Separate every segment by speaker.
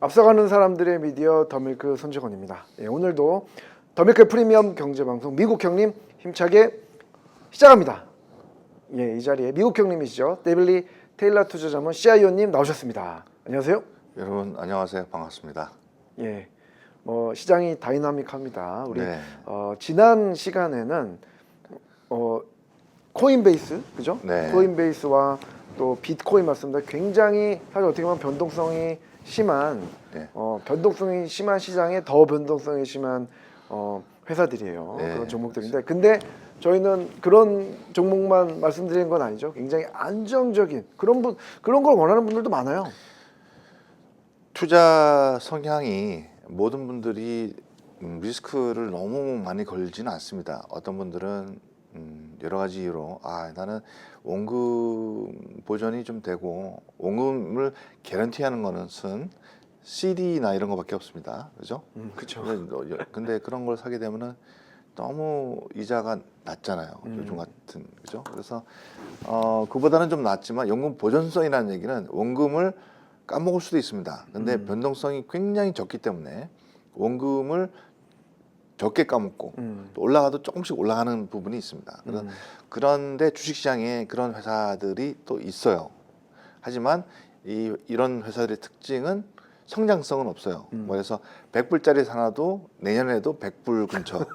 Speaker 1: 앞서가는 사람들의 미디어 더밀크 손재건입니다. 예, 오늘도 더밀크 프리미엄 경제방송 미국 형님 힘차게 시작합니다. 예, 이 자리에 미국 형님이시죠. 데빌리 테일러 투자자문 CIO님 나오셨습니다. 안녕하세요.
Speaker 2: 여러분 안녕하세요. 반갑습니다.
Speaker 1: 예, 뭐 시장이 다이나믹합니다. 우리
Speaker 2: 네.
Speaker 1: 지난 시간에는 코인베이스, 그죠?
Speaker 2: 네.
Speaker 1: 코인베이스와 또 비트코인 맞습니다. 굉장히 사실 어떻게 보면 변동성이 심한
Speaker 2: 네.
Speaker 1: 변동성이 심한 시장에 더 변동성이 심한 회사들이에요.
Speaker 2: 네.
Speaker 1: 그런 종목들인데, 근데 저희는 그런 종목만 말씀드리는 건 아니죠. 굉장히 안정적인 그런 걸 원하는 분들도 많아요.
Speaker 2: 투자 성향이 모든 분들이 리스크를 너무 많이 걸지는 않습니다. 어떤 분들은 여러 가지 이유로 나는 원금 보전이 좀 되고 원금을 개런티하는 것은 CD나 이런 거밖에 없습니다. 그죠?
Speaker 1: 그렇죠.
Speaker 2: 근데 그런 걸 사게 되면은 너무 이자가 낮잖아요. 요즘 같은, 그죠? 그래서 그보다는 좀 낮지만 원금 보전성이라는 얘기는 원금을 까먹을 수도 있습니다. 근데 변동성이 굉장히 적기 때문에 원금을 적게 까먹고 또 올라가도 조금씩 올라가는 부분이 있습니다. 그런데 주식시장에 그런 회사들이 또 있어요. 하지만 이런 회사들의 특징은 성장성은 없어요. 그래서 100불짜리 사놔도 내년에도 100불 근처.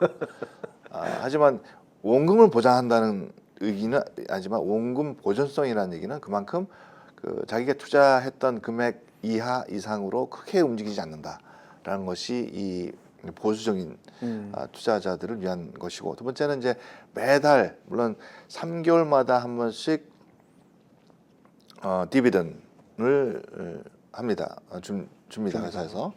Speaker 2: 하지만 원금을 보장한다는 의기는 하지만 원금 보존성이라는 얘기는 그만큼 자기가 투자했던 금액 이하 이상으로 크게 움직이지 않는다라는 것이 이 보수적인 투자자들을 위한 것이고, 두 번째는 이제 매달 물론 3개월마다 한 번씩 디비던을 합니다. 줍니다, 회사에서.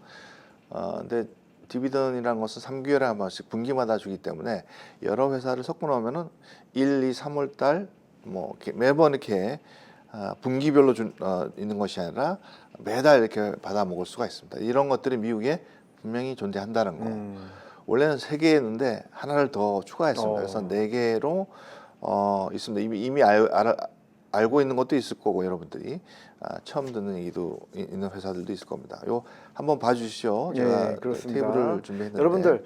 Speaker 2: 근데 디비던이라는 것은 3개월에 한 번씩 분기마다 주기 때문에 여러 회사를 섞어 놓으면은 1, 2, 3월 달 뭐 매번 이렇게 분기별로 있는 것이 아니라 매달 이렇게 받아 먹을 수가 있습니다. 이런 것들이 미국에 분명히 존재한다는 거. 원래는 3개였는데 하나를 더 추가했습니다. 그래서 4개로 있습니다. 이미 알고 있는 것도 있을 거고, 여러분들이 처음 듣는 얘기도 있는 회사들도 있을 겁니다. 요 한번 봐주시죠. 제가
Speaker 1: 그렇습니다.
Speaker 2: 테이블을 준비했는데,
Speaker 1: 여러분들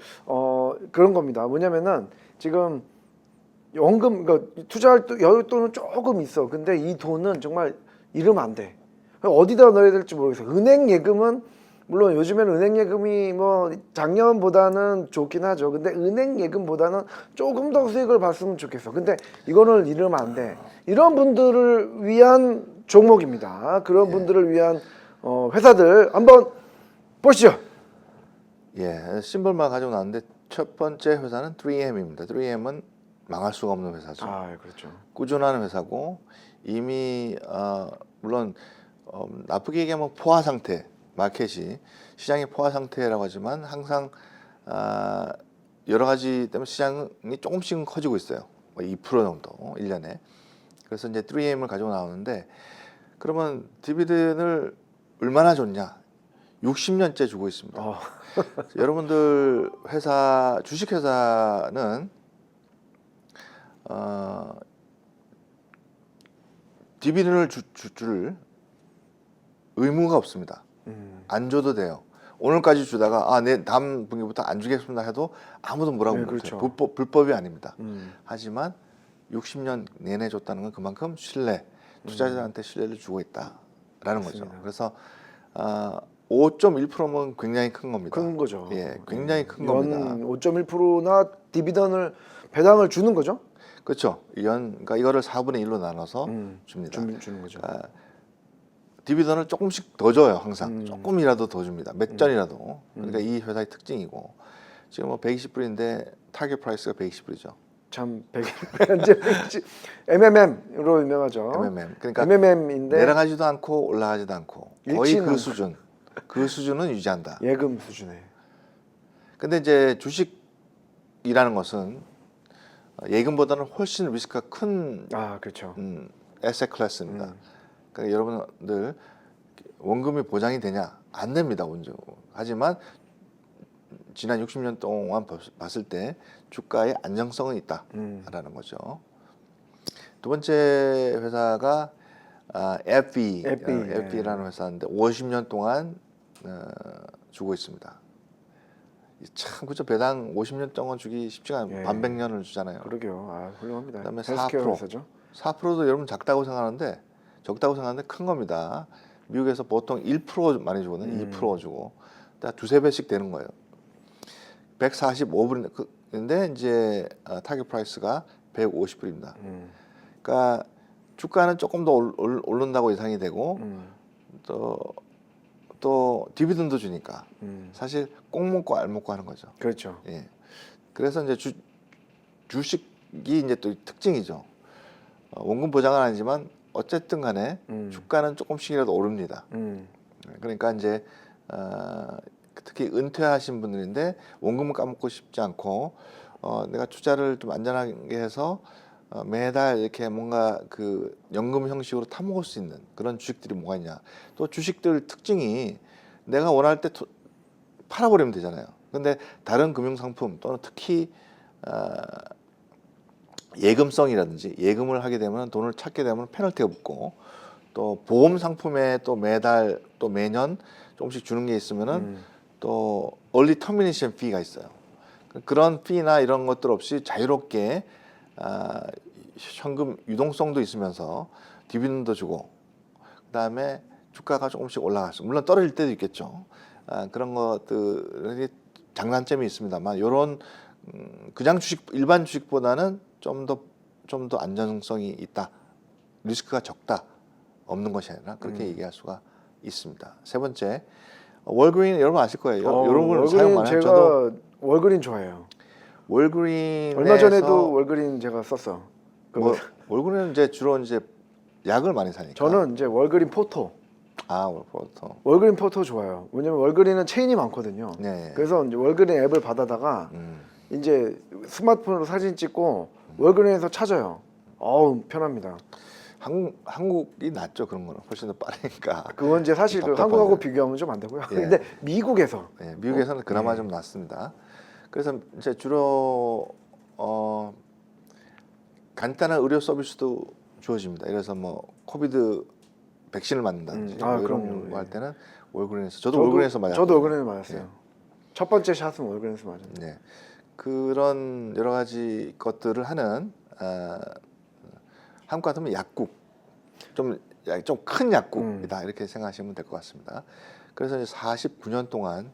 Speaker 1: 그런 겁니다. 뭐냐면은 지금 원금, 그러니까 투자할 여윳돈은 조금 있어. 근데 이 돈은 정말 잃으면 안 돼. 어디다 넣어야 될지 모르겠어. 은행 예금은 물론 요즘에는 은행 예금이 뭐 작년보다는 좋긴 하죠. 근데 은행 예금보다는 조금 더 수익을 봤으면 좋겠어. 근데 이거는 잃으면 안 돼. 이런 분들을 위한 종목입니다. 그런 분들을 위한 회사들 한번 보시죠.
Speaker 2: 예, 심벌만 가지고 나왔는데 첫 번째 회사는 3M입니다. 3M은 망할 수가 없는 회사죠.
Speaker 1: 그렇죠.
Speaker 2: 꾸준한 회사고 이미 물론 나쁘게 얘기하면 포화 상태, 마켓이 시장의 포화 상태라고 하지만 항상 여러 가지 때문에 시장이 조금씩은 커지고 있어요. 뭐 2% 정도 1년에. 그래서 이제 3M을 가지고 나오는데, 그러면 디비den을 얼마나 줬냐? 60년째 주고 있습니다. 여러분들 회사, 주식회사는 디비den을 줄 의무가 없습니다. 안 줘도 돼요. 오늘까지 주다가 내 다음 분기부터 안 주겠습니다 해도 아무도 뭐라고 못해요.
Speaker 1: 그렇죠.
Speaker 2: 불법이 아닙니다. 하지만 60년 내내 줬다는 건 그만큼 투자자한테 신뢰를 주고 있다라는 거죠. 그래서 5.1%면 굉장히 큰 겁니다.
Speaker 1: 큰 거죠.
Speaker 2: 예, 굉장히 큰 겁니다.
Speaker 1: 5.1%나 배당을 주는 거죠?
Speaker 2: 그렇죠. 그러니까 이거를 4분의 1로 나눠서 줍니다.
Speaker 1: 주는 거죠.
Speaker 2: 디비던을 조금씩 더 줘요. 항상 조금이라도 더 줍니다. 몇 전이라도. 그러니까 이 회사의 특징이고, 지금 뭐 120불인데 타겟 프라이스가 120불이죠.
Speaker 1: 참 현재 MMM으로 유명하죠.
Speaker 2: MMM. 그러니까
Speaker 1: MMM인데
Speaker 2: 내려가지도 않고 올라가지도 않고 거의
Speaker 1: 일치는
Speaker 2: 그 수준은 유지한다.
Speaker 1: 예금 수준에.
Speaker 2: 근데 이제 주식이라는 것은 예금보다는 훨씬 리스크가 큰
Speaker 1: 그렇죠.
Speaker 2: 에셋 클래스입니다. 그러니까 여러분들 원금이 보장이 되냐? 안 됩니다. 하지만 지난 60년 동안 봤을 때 주가의 안정성은 있다라는 거죠. 두 번째 회사가 FB라는 회사인데 50년 동안 주고 있습니다. 참 그죠. 배당 50년 동안 주기 쉽지가 않아요.
Speaker 1: 예.
Speaker 2: 반백년을 주잖아요.
Speaker 1: 그러게요. 아, 훌륭합니다.
Speaker 2: 그다음에
Speaker 1: 헬스케어 회사죠.
Speaker 2: 4%도 여러분 적다고 생각하는데 큰 겁니다. 미국에서 보통 1% 많이 주거든요. 2% 주고 딱 두세 배씩 되는 거예요. 145불인데 이제 타겟 프라이스가 150불입니다. 그러니까 주가는 조금 더 오른다고 예상이 되고 또 디비던도 주니까 사실 꼭 먹고 알 먹고 하는 거죠.
Speaker 1: 그렇죠.
Speaker 2: 예. 그래서 이제 주식이 이제 또 특징이죠. 원금 보장은 아니지만 어쨌든 간에 주가는 조금씩이라도 오릅니다. 그러니까 이제 특히 은퇴하신 분들인데 원금을 까먹고 싶지 않고 내가 투자를 좀 안전하게 해서 매달 이렇게 뭔가 그 연금 형식으로 타먹을 수 있는 그런 주식들이 뭐가 있냐. 또 주식들 특징이 내가 원할 때 팔아버리면 되잖아요. 근데 다른 금융상품 또는 특히 예금성이라든지 예금을 하게 되면 돈을 찾게 되면 페널티가 붙고 또 보험 상품에 또 매달 또 매년 조금씩 주는 게 있으면은 또 얼리 터미네이션 피가 있어요. 그런 피나 이런 것들 없이 자유롭게 현금 유동성도 있으면서 디비던도 주고 그다음에 주가가 조금씩 올라갔어. 물론 떨어질 때도 있겠죠. 그런 것들이 장단점이 있습니다만 이런 그냥 주식 일반 주식보다는 좀 더 안전성이 있다. 리스크가 적다. 없는 것이 아니라 그렇게 얘기할 수가 있습니다. 세 번째 월그린 여러분 아실 거예요. 여러분 사용 많이 하죠.
Speaker 1: 제가 월그린 좋아해요.
Speaker 2: 월그린에서
Speaker 1: 얼마 전에도 월그린 제가 썼어.
Speaker 2: 월그린은 이제 주로 이제 약을 많이 사니까.
Speaker 1: 저는 이제 월그린 포토.
Speaker 2: 포토.
Speaker 1: 월그린 포토 좋아요. 왜냐면 월그린은 체인이 많거든요.
Speaker 2: 네.
Speaker 1: 그래서 이제 월그린 앱을 받아다가 이제 스마트폰으로 사진 찍고 월그린에서 찾아요. 어우 편합니다.
Speaker 2: 한국이 낫죠. 그런 거는 훨씬 더 빠르니까.
Speaker 1: 그건 이제 사실 그 한국하고 비교하면 좀 안 되고요.
Speaker 2: 예.
Speaker 1: 근데 미국에서
Speaker 2: 미국에서는 그나마 좀 낫습니다. 그래서 이제 주로 간단한 의료 서비스도 주어집니다. 그래서 뭐 코비드 백신을 맞는다든지 뭐 이런 거 할 때는 월그린에서 저도 월그린에서 맞았어요.
Speaker 1: 저도 월그린에서 맞았어요. 첫 번째 샷은 월그린에서 맞았는데.
Speaker 2: 네. 그런 여러 가지 것들을 하는 한국 같으면 약국 좀 큰 약국이다 이렇게 생각하시면 될 것 같습니다. 그래서 이제 49년 동안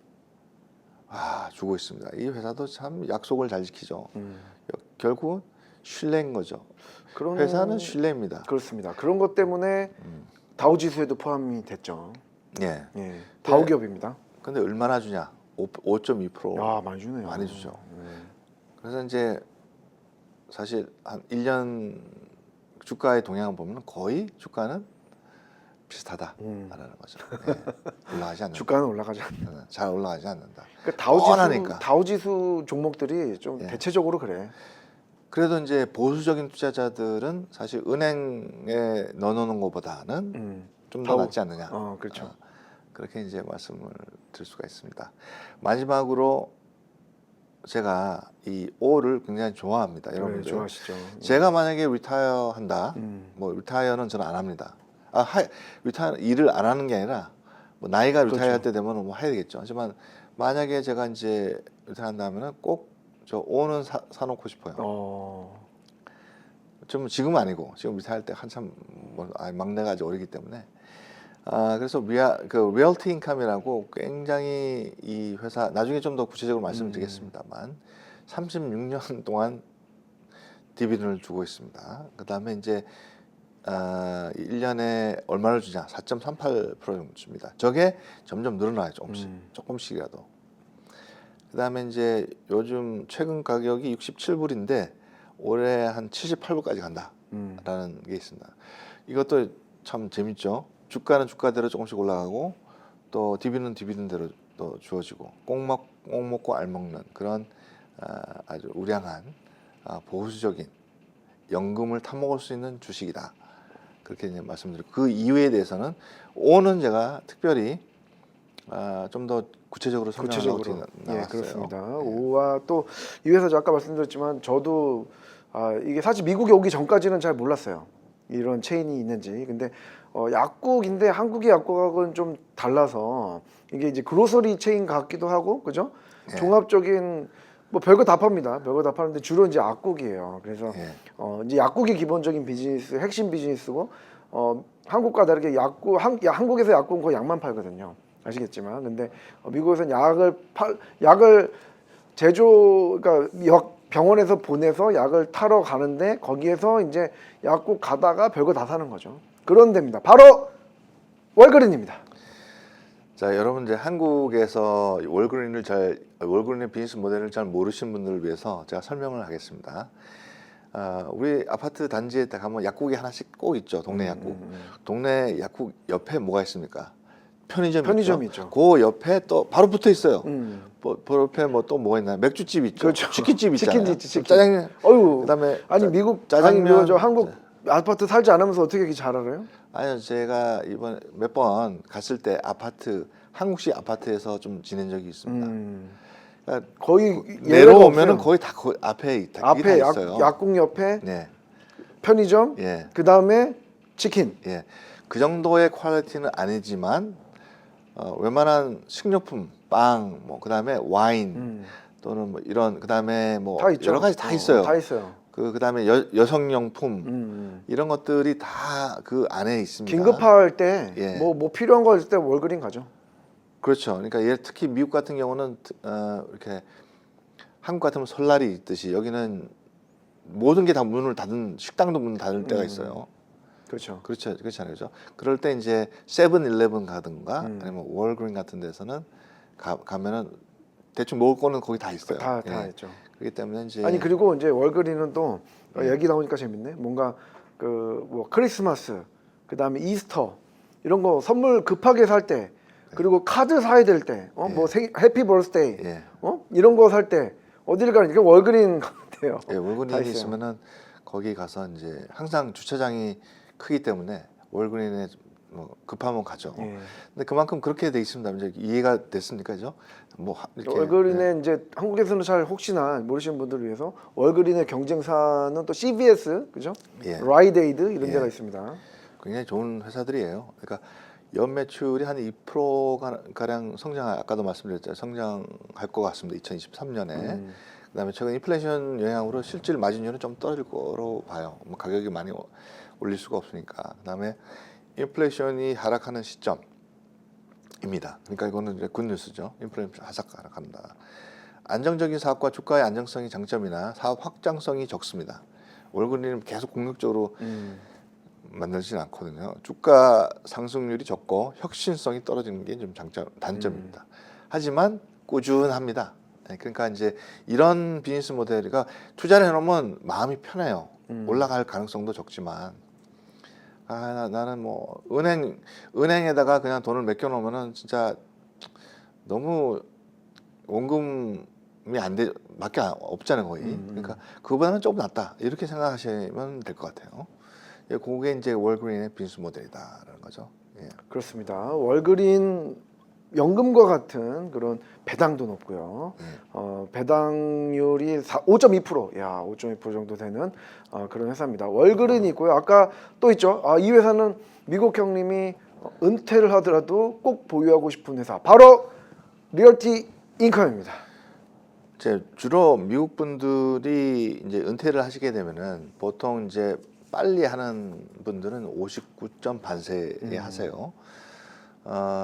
Speaker 2: 주고 있습니다. 이 회사도 참 약속을 잘 지키죠. 결국 신뢰인 거죠. 회사는 신뢰입니다.
Speaker 1: 그렇습니다. 그런 것 때문에 다우 지수에도 포함이 됐죠.
Speaker 2: 예.
Speaker 1: 예. 다우 기업입니다.
Speaker 2: 근데 얼마나 주냐? 5.2%.
Speaker 1: 많이 주네요.
Speaker 2: 많이 주죠. 그래서 이제 사실 한 1년 주가의 동향을 보면 거의 주가는 비슷하다라는 거죠. 예. 올라가지 않는다.
Speaker 1: 주가는 올라가지 않는다.
Speaker 2: 잘 올라가지 않는다.
Speaker 1: 그러니까 다우 지수 종목들이 좀 대체적으로 그래.
Speaker 2: 그래도 이제 보수적인 투자자들은 사실 은행에 넣어놓는 것보다는 좀 더 낫지 않느냐.
Speaker 1: 그렇죠.
Speaker 2: 그렇게 이제 말씀을 드릴 수가 있습니다. 마지막으로 제가 이 O를 굉장히 좋아합니다. 여러분들
Speaker 1: 좋아하시죠.
Speaker 2: 제가 만약에 리타이어 한다. 뭐 리타이어는 저는 안 합니다. 리타이어 일을 안 하는 게 아니라 뭐 나이가 리타이어 할 때 되면 뭐 해야 되겠죠. 하지만 만약에 제가 이제 리타이어 한다면은 꼭 저 O는 사놓고 싶어요. 지금은 아니고 지금 리타이어 할 때 한참 막내가 아직 어리기 때문에 그래서 리얼티 인컴이라고 굉장히 이 회사 나중에 좀 더 구체적으로 말씀드리겠습니다만 36년 동안 디비던을 주고 있습니다. 그다음에 이제 1년에 얼마를 주냐? 4.38% 정도 줍니다. 저게 점점 늘어나요. 조금씩이라도. 그다음에 이제 요즘 최근 가격이 67불인데 올해 한 78불까지 간다라는 게 있습니다. 이것도 참 재밌죠. 주가는 주가대로 조금씩 올라가고 또 디비던은 디비던대로 또 주어지고 꼭 먹고 알 먹는 그런 아주 우량한 보수적인 연금을 타먹을 수 있는 주식이다. 그렇게 이제 말씀드리고 그 이유에 대해서는 O는 제가 특별히 좀 더 구체적으로 설명하려고 나왔어요.
Speaker 1: 그렇습니다. O와 또 이 회사죠. 아까 말씀드렸지만 저도 이게 사실 미국에 오기 전까지는 잘 몰랐어요. 이런 체인이 있는지. 근데 약국인데 한국의 약국하고는 좀 달라서 이게 이제 그로서리 체인 같기도 하고, 그죠?
Speaker 2: 예.
Speaker 1: 종합적인 뭐 별거 다 팝니다. 별거 다 파는데 주로 이제 약국이에요. 그래서
Speaker 2: 예.
Speaker 1: 이제 약국이 기본적인 비즈니스, 핵심 비즈니스고 한국과 다르게 한국에서 약국은 거의 약만 팔거든요. 아시겠지만, 근데 미국에서는 약을 그러니까 병원에서 보내서 약을 타러 가는데 거기에서 이제 약국 가다가 별거 다 사는 거죠. 그런 데입니다. 바로 월그린입니다.
Speaker 2: 자, 여러분 이제 한국에서 월그린의 비즈니스 모델을 잘 모르신 분들을 위해서 제가 설명을 하겠습니다. 우리 아파트 단지에 딱 가면 약국이 하나씩 꼭 있죠. 동네 약국. 동네 약국 옆에 뭐가 있습니까? 편의점
Speaker 1: 있죠.
Speaker 2: 그 옆에 또 바로 붙어 있어요.
Speaker 1: 음.
Speaker 2: 바로 옆에 뭐 또 뭐가 있나요? 맥주집 있죠.
Speaker 1: 그렇죠.
Speaker 2: 치킨집 있잖아요.
Speaker 1: 치킨집, 치킨.
Speaker 2: 짜장면.
Speaker 1: 어유.
Speaker 2: 그다음에
Speaker 1: 미국 저 한국 아파트 살지 않으면서 어떻게 이렇게 잘 알아요?
Speaker 2: 아니요, 제가 이번 몇 번 갔을 때 한국식 아파트에서 좀 지낸 적이 있습니다. 그러니까
Speaker 1: 거의
Speaker 2: 내려오면은 거의 다 앞에 다 있어요.
Speaker 1: 약국 옆에
Speaker 2: 네,
Speaker 1: 편의점,
Speaker 2: 예,
Speaker 1: 그 다음에 치킨.
Speaker 2: 예. 그 정도의 퀄리티는 아니지만 웬만한 식료품, 빵, 뭐 그다음에 와인 또는 뭐 이런 그다음에 뭐
Speaker 1: 다 있죠.
Speaker 2: 여러 가지 다 있어요.
Speaker 1: 다 있어요.
Speaker 2: 그다음에 여성용품 이런 것들이 다 그 안에 있습니다.
Speaker 1: 긴급할 때
Speaker 2: 예.
Speaker 1: 뭐 필요한 거 있을 때 월그린 가죠.
Speaker 2: 그렇죠. 그러니까 특히 미국 같은 경우는 이렇게 한국 같으면 설날이 있듯이 여기는 모든 게 다 문을 닫은 식당도 문 닫을 때가 있어요.
Speaker 1: 그렇죠.
Speaker 2: 그렇잖아요. 그죠? 그럴 때 이제 세븐일레븐 가든가 아니면 월그린 같은 데서는 가면은 대충 먹을 거는 거기 다 있어요.
Speaker 1: 다
Speaker 2: 예.
Speaker 1: 있죠.
Speaker 2: 그렇기 때문에 이제
Speaker 1: 아니 그리고 이제 월그린은 또 얘기 나오니까 재밌네. 뭔가 그 뭐 크리스마스, 그 다음에 이스터 이런 거 선물 급하게 살 때, 그리고 카드 사야 될 때, 뭐 해피 버스데이,
Speaker 2: 예.
Speaker 1: 이런 거 살 때 어디를 가니까 월그린 같아요.
Speaker 2: 예,
Speaker 1: 다
Speaker 2: 월그린이
Speaker 1: 있어요.
Speaker 2: 있으면은 거기 가서 이제 항상 주차장이 크기 때문에 월그린에 뭐 급하면 가죠.
Speaker 1: 예.
Speaker 2: 근데 그만큼 그렇게 돼 있습니다. 이제 이해가 됐습니까죠? 뭐 이렇게
Speaker 1: 월그린의 이제 한국에서는 잘 혹시나 모르시는 분들을 위해서 월그린의 경쟁사는 또 CVS, 그죠?
Speaker 2: 예.
Speaker 1: 라이데이드 이런
Speaker 2: 예.
Speaker 1: 데가 있습니다.
Speaker 2: 굉장히 좋은 회사들이에요. 그러니까 연 매출이 한 2% 가량 아까도 말씀드렸잖아요. 성장할 것 같습니다. 2023년에. 그다음에 최근 인플레이션 영향으로 실질 마진율은 좀 떨어질 거로 봐요. 뭐 가격이 많이 올릴 수가 없으니까. 그다음에 인플레이션이 하락하는 시점입니다. 그러니까 이거는 이제 굿뉴스죠. 인플레이션 하락한다. 안정적인 사업과 주가의 안정성이 장점이나 사업 확장성이 적습니다. 월그린은 계속 공격적으로 만들진 않거든요. 주가 상승률이 적고 혁신성이 떨어지는 게 좀 단점입니다. 하지만 꾸준합니다. 그러니까 이제 이런 비즈니스 모델이가 투자를 해놓으면 마음이 편해요. 올라갈 가능성도 적지만 나는 뭐 은행에다가 그냥 돈을 맡겨놓으면은 진짜 너무 원금이 밖에 없잖아요 거의. 그러니까 그거보다는 조금 낫다 이렇게 생각하시면 될 것 같아요. 예, 그게 이제 월그린의 비즈니스 모델이다라는 거죠. 예.
Speaker 1: 그렇습니다. 월그린 연금과 같은 그런 배당도 높고요. 배당률이 5.2%, 5.2% 정도 되는 그런 회사입니다. 월그린이 있고요. 아까 또 있죠. 이 회사는 미국 형님이 은퇴를 하더라도 꼭 보유하고 싶은 회사. 바로 리얼티 인컴입니다.
Speaker 2: 이제 주로 미국 분들이 이제 은퇴를 하시게 되면은 보통 이제 빨리 하는 분들은 59.반세에 하세요.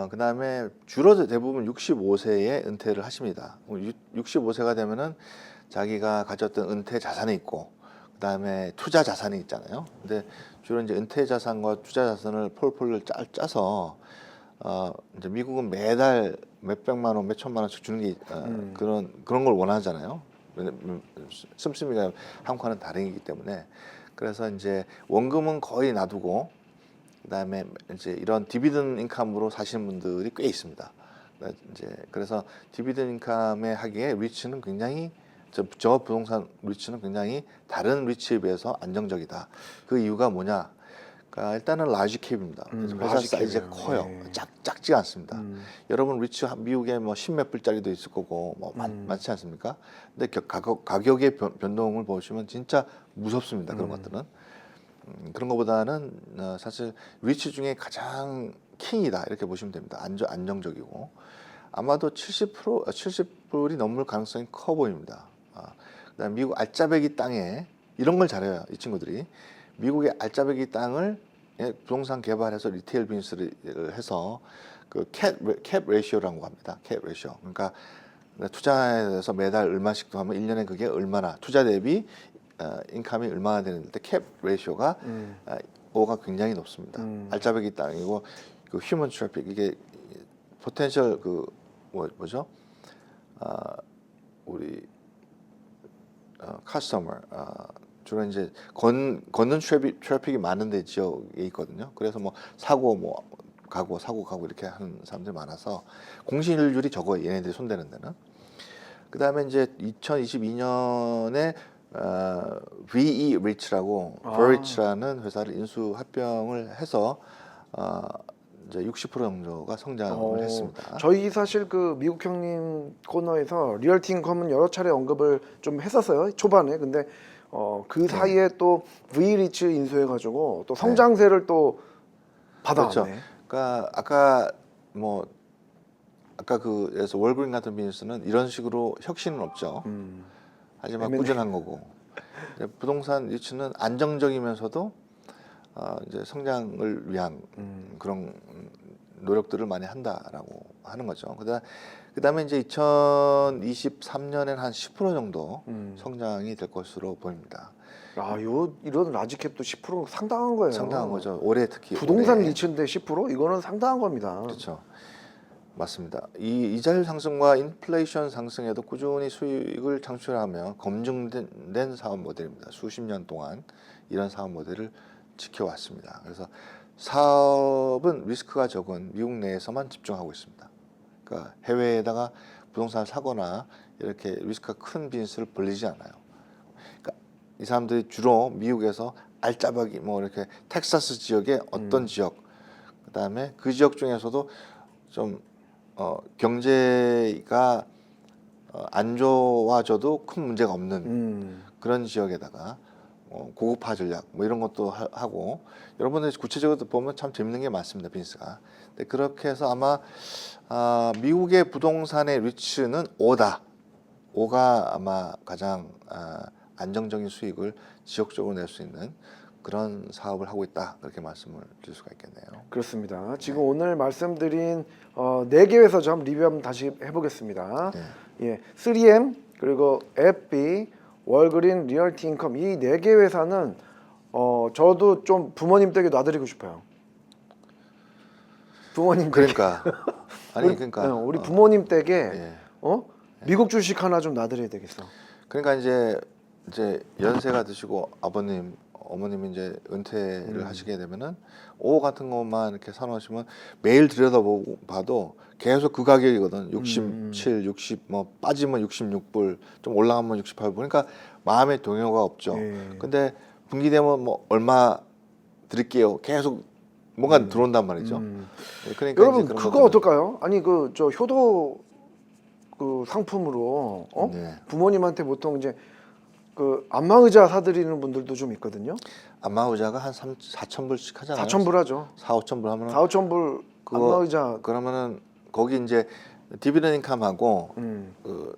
Speaker 2: 그다음에 주로 대부분 65세에 은퇴를 하십니다. 65세가 되면은 자기가 가졌던 은퇴 자산이 있고 그다음에 투자 자산이 있잖아요. 근데 주로 이제 은퇴 자산과 투자 자산을 폴폴을 짜서 이제 미국은 매달 몇백만 원, 몇천만 원씩 주는 게 그런 걸 원하잖아요. 씀씀이가 한국과는 다르기 때문에. 그래서 이제 원금은 거의 놔두고 그다음에 이제 이런 디비든 인컴으로 사시는 분들이 꽤 있습니다. 그래서 디비든 인컴에 하기에 리츠는 굉장히 저 부동산 리츠는 굉장히 다른 리츠에 비해서 안정적이다. 그 이유가 뭐냐? 그러니까 일단은 라지 캡입니다. 회사 사이즈가 커요.
Speaker 1: 네.
Speaker 2: 작지가 않습니다. 여러분 리츠 미국에 뭐 10몇 불짜리도 있을 거고 뭐 많지 않습니까? 근데 가격의 변동을 보시면 진짜 무섭습니다. 그런 것들은. 그런 것보다는 사실 리치 중에 가장 킹이다 이렇게 보시면 됩니다. 안정적이고 아마도 70불이 넘을 가능성이 커 보입니다. 그다음 미국 알짜배기 땅에 이런 걸 잘해요. 이 친구들이 미국의 알짜배기 땅을 부동산 개발해서 리테일 비즈니스를 해서 그 캡 레이시오라고 합니다. 캡 레이시오. 그러니까 투자해서 매달 얼마씩도 하면 1년에 그게 얼마나 투자 대비 인컴이 얼마나 되는데 캡 레이시오가 O가 굉장히 높습니다. 알짜배기 땅이고 그 휴먼 트래픽 이게 포텐셜 그 뭐죠? 우리 커스터머 주로 이제 걷는 트래픽이 많은 데 지역에 있거든요. 그래서 뭐 사고 가고 이렇게 하는 사람들이 많아서 공실률이 적어요. 얘네들이 손대는 데는. 그다음에 이제 2022년에 VE Rich라고 Verich라는 회사를 인수 합병을 해서 이제 60% 정도가 성장을 했습니다.
Speaker 1: 저희 사실 그 미국 형님 코너에서 리얼티 인컴은 여러 차례 언급을 좀 했었어요 초반에. 근데 그 사이에 또 V리츠 인수해가지고 또 성장세를 또 받아왔네.
Speaker 2: 그렇죠. 그러니까 아까 그래서 월그린 같은 비즈니스는 이런 식으로 혁신은 없죠. 하지만 꾸준한 거고 부동산 리츠는 안정적이면서도 이제 성장을 위한 그런 노력들을 많이 한다라고 하는 거죠. 그다음에 이제 2023년에는 한 10% 정도 성장이 될 것으로 보입니다.
Speaker 1: 이런 라지캡도 10% 상당한 거예요.
Speaker 2: 상당한 거죠. 올해 특히
Speaker 1: 부동산
Speaker 2: 올해.
Speaker 1: 리츠인데 10% 이거는 상당한 겁니다.
Speaker 2: 그렇죠. 맞습니다. 이 이자율 상승과 인플레이션 상승에도 꾸준히 수익을 창출하며 검증된 사업 모델입니다. 수십 년 동안 이런 사업 모델을 지켜왔습니다. 그래서 사업은 리스크가 적은 미국 내에서만 집중하고 있습니다. 그러니까 해외에다가 부동산을 사거나 이렇게 리스크가 큰 비즈니스를 벌리지 않아요. 그러니까 이 사람들이 주로 미국에서 알짜배기 이렇게 텍사스 지역의 어떤 지역, 그다음에 그 지역 중에서도 좀 경제가 안 좋아져도 큰 문제가 없는 그런 지역에다가 고급화 전략 이런 것도 하고 여러분들 구체적으로 보면 참 재밌는 게 많습니다. 비즈니스가. 근데 그렇게 해서 아마 미국의 부동산의 리츠는 5다. 5가 아마 가장 안정적인 수익을 지역적으로 낼 수 있는 그런 사업을 하고 있다. 그렇게 말씀을 드릴 수가 있겠네요.
Speaker 1: 그렇습니다. 지금 오늘 말씀드린 4개 회사 좀 리뷰 한번 다시 해보겠습니다. 예, 3M 그리고 FB, 월그린, 리얼티 인컴 이 4개 회사는 저도 좀 부모님 댁에 놔드리고 싶어요. 부모님
Speaker 2: 그러니까 그러니까
Speaker 1: 우리 부모님 댁에
Speaker 2: 예.
Speaker 1: 미국 주식 하나 좀 놔드려야 되겠어.
Speaker 2: 그러니까 이제 연세가 드시고 어머님이 이제 은퇴를 하시게 되면은 오 같은 것만 이렇게 사놓으시면 매일 들여다봐도 계속 그 가격이거든. 67, 60 빠지면 66불, 좀 올라가면 68불. 그러니까 마음의 동요가 없죠. 근데 분기 되면 얼마 드릴게요. 계속 뭔가 들어온단 말이죠. 그러니까
Speaker 1: 여러분
Speaker 2: 이제 그런
Speaker 1: 그거 어떨까요? 아니 저 효도 그 상품으로 부모님한테 보통 이제 그 안마의자 사드리는 분들도 좀 있거든요.
Speaker 2: 안마의자가 한 4,000불씩 하잖아요.
Speaker 1: 4,000불 하죠.
Speaker 2: 4,5,000불 하면
Speaker 1: 4,5,000불 안마의자.
Speaker 2: 그러면은 거기 이제 디비던드 인컴하고 그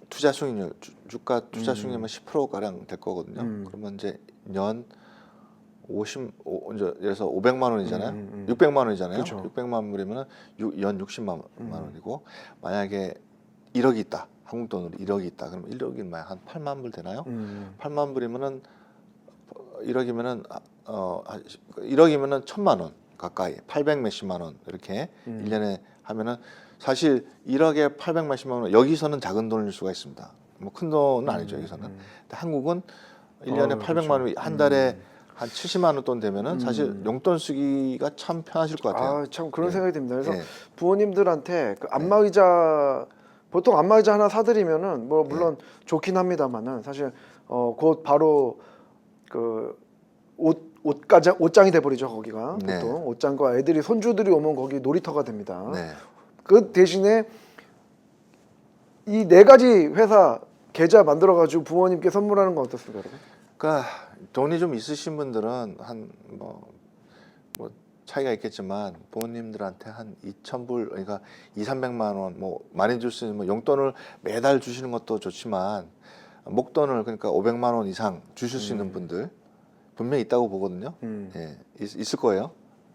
Speaker 2: 투자 수익률 주가 투자 수익률만 10% 가량 될 거거든요. 그러면 이제 년 50 이제 예를 들어서 500만 원이잖아요. 600만 원이잖아요.
Speaker 1: 그렇죠.
Speaker 2: 600만 불이면은 연 60만 원이고 만약에 1억이 있다. 한국 돈으로 1억이 있다. 그럼 1억이면 한 8만 불 되나요? 8만 불이면은 1억이면은 1억이면은 1,000만 원 가까이 800 몇십만 원 이렇게 1년에 하면은 사실 1억에 800 몇십만 원 여기서는 작은 돈일 수가 있습니다. 큰 돈은 아니죠 여기서는. 근데 한국은 1년에 800만 원 한 달에 한 70만 원 돈 되면은 사실 용돈 쓰기가 참 편하실 것 같아요.
Speaker 1: 참 그런 생각이 듭니다. 그래서
Speaker 2: 예.
Speaker 1: 부모님들한테 그 안마의자 보통 안마의자 하나 사드리면은 물론 좋긴 합니다만은 사실 곧 바로 그 옷장이 돼버리죠 거기가. 보통 옷장과 애들이 손주들이 오면 거기 놀이터가 됩니다. 그 대신에 이 4가지 회사 계좌 만들어가지고 부모님께 선물하는 건 어떻습니까, 여러분?
Speaker 2: 그러니까 돈이 좀 있으신 분들은 한 뭐 차이가 있겠지만 부모님들한테 한 2,000불 그러니까 200~300만 원 뭐 많이 줄 수 있는 뭐 용돈을 매달 주시는 것도 좋지만 목돈을 그러니까 500만 원 이상 주실 수 있는 분들 분명히 있다고 보거든요. 예, 있을 거예요.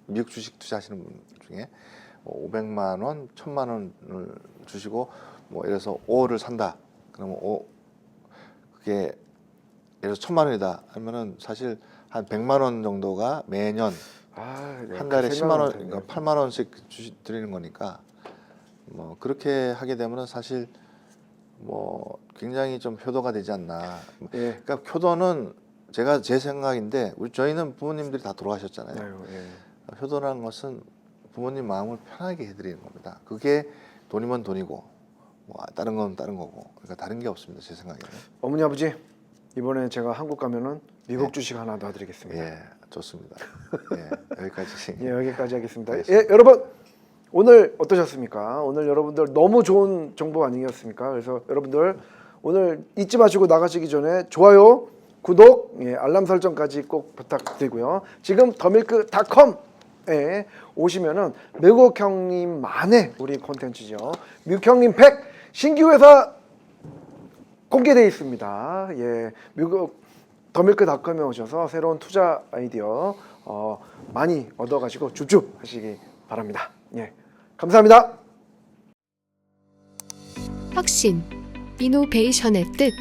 Speaker 2: 미국 주식 투자하시는 분 중에 500만 원, 1,000만 원을 주시고 뭐 예를 들어서 5를 산다. 그러면 그게 예를 들어서 1,000만 원이다 하면은 사실 한 100만 원 정도가 매년
Speaker 1: 네,
Speaker 2: 한 달에
Speaker 1: 그
Speaker 2: 10만 원,
Speaker 1: 생각은
Speaker 2: 그러니까 8만 원씩 드리는 거니까 뭐 그렇게 하게 되면은 사실 뭐 굉장히 좀 효도가 되지 않나.
Speaker 1: 예.
Speaker 2: 그러니까 효도는 제 생각인데 저희는 부모님들이 다 돌아가셨잖아요.
Speaker 1: 아유, 예.
Speaker 2: 효도라는 것은 부모님 마음을 편하게 해드리는 겁니다. 그게 돈이면 돈이고 뭐 다른 건 다른 거고 그러니까 다른 게 없습니다. 제 생각에는.
Speaker 1: 어머니 아버지 이번에 제가 한국 가면은 미국
Speaker 2: 네.
Speaker 1: 주식 하나 더 드리겠습니다.
Speaker 2: 예, 좋습니다. 예, 여기까지.
Speaker 1: 예, 여기까지 하겠습니다.
Speaker 2: 알겠습니다.
Speaker 1: 예, 여러분 오늘 어떠셨습니까? 오늘 여러분들 너무 좋은 정보 아니었습니까? 그래서 여러분들 오늘 잊지 마시고 나가시기 전에 좋아요, 구독, 알람 설정까지 꼭 부탁드리고요. 지금 더밀크.com에 오시면은 미국 형님만의 우리 콘텐츠죠. 미국 형님 100 신규 회사 공개되어 있습니다. 예, 미국 더밀크.com에 오셔서 새로운 투자 아이디어 많이 얻어가시고 줍줍 하시기 바랍니다. 예, 감사합니다.
Speaker 3: 혁신, 이노베이션의 뜻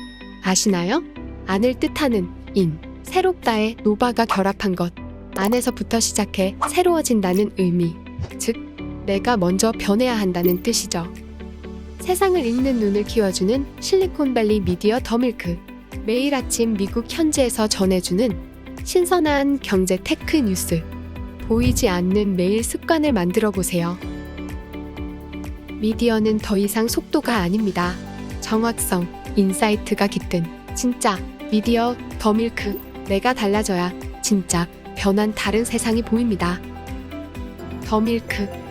Speaker 3: 아시나요? 안을 뜻하는 인, 새롭다의 노바가 결합한 것, 안에서부터 시작해 새로워진다는 의미, 즉 내가 먼저 변해야 한다는 뜻이죠. 세상을 읽는 눈을 키워주는 실리콘밸리 미디어 더밀크, 매일 아침 미국 현지에서 전해주는 신선한 경제 테크 뉴스, 보이지 않는 매일 습관을 만들어 보세요. 미디어는 더 이상 속도가 아닙니다. 정확성, 인사이트가 깃든 진짜 미디어 더밀크. 내가 달라져야 진짜 변한 다른 세상이 보입니다. 더밀크.